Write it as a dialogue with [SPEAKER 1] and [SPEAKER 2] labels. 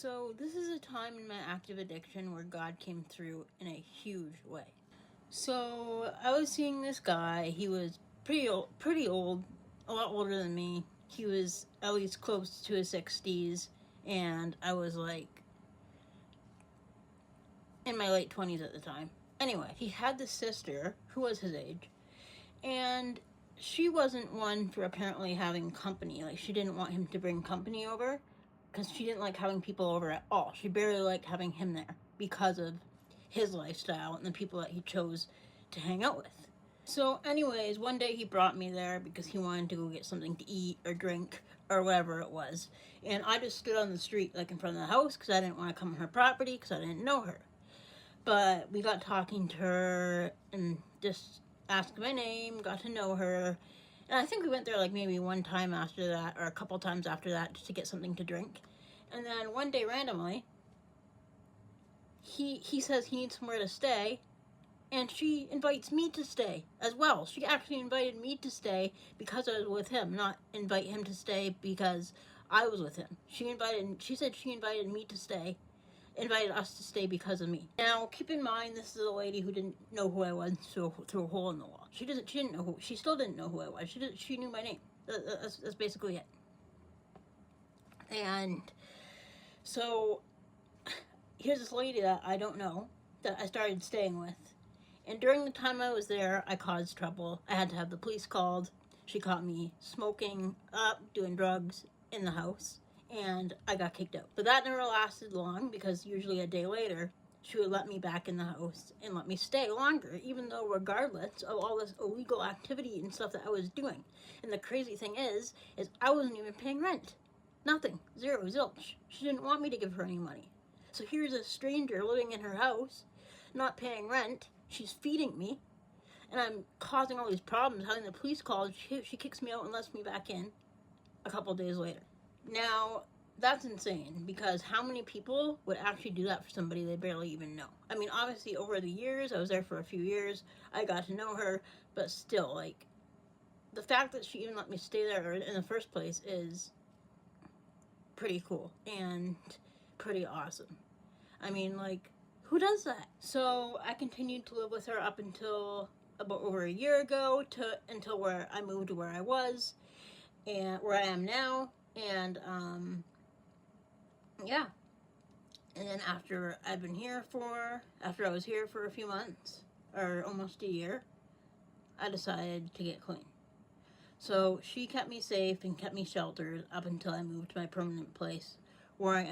[SPEAKER 1] So this is a time in my active addiction where God came through in a huge way. So I was seeing this guy. He was pretty old, a lot older than me. He was at least close to his 60s, and I was like in my late 20s at the time. Anyway, he had this sister who was his age, and she wasn't one for apparently having company. Like, she didn't want him to bring company over because she didn't like having people over at all. She barely liked having him there because of his lifestyle and the people that he chose to hang out with. So anyways, one day he brought me there because he wanted to go get something to eat or drink or whatever it was. And I just stood on the street, like in front of the house, because I didn't want to come on her property because I didn't know her. But we got talking to her and just asked my name, got to know her. And I think we went there like maybe one time after that, or a couple times after that, just to get something to drink. And then one day randomly, he says he needs somewhere to stay, and she invites me to stay as well. She actually invited me to stay because I was with him, not invite him to stay because I was with him. She said she invited me to stay, invited us to stay because of me. Now, keep in mind, this is a lady who didn't know who I was through a hole in the wall. She didn't know she still didn't know who I was. She knew my name. That's basically it. And so here's this lady that I don't know that I started staying with. And during the time I was there, I caused trouble. I had to have the police called. She caught me smoking up, doing drugs in the house, and I got kicked out. But that never lasted long because usually a day later, she would let me back in the house and let me stay longer, even though regardless of all this illegal activity and stuff that I was doing. And the crazy thing is I wasn't even paying rent. Nothing. Zero. Zilch. She didn't want me to give her any money. So here's a stranger living in her house, not paying rent. She's feeding me, and I'm causing all these problems, having the police called. She kicks me out and lets me back in a couple days later. Now, that's insane, because how many people would actually do that for somebody they barely even know? I mean, obviously, over the years, I was there for a few years, I got to know her, but still, like, the fact that she even let me stay there in the first place is pretty cool and pretty awesome. I mean, like, who does that? So I continued to live with her up until about over a year ago, until where I moved to where I was and where I am now. And yeah. And then after I was here for a few months, or almost a year, I decided to get clean. So she kept me safe and kept me sheltered up until I moved to my permanent place where I am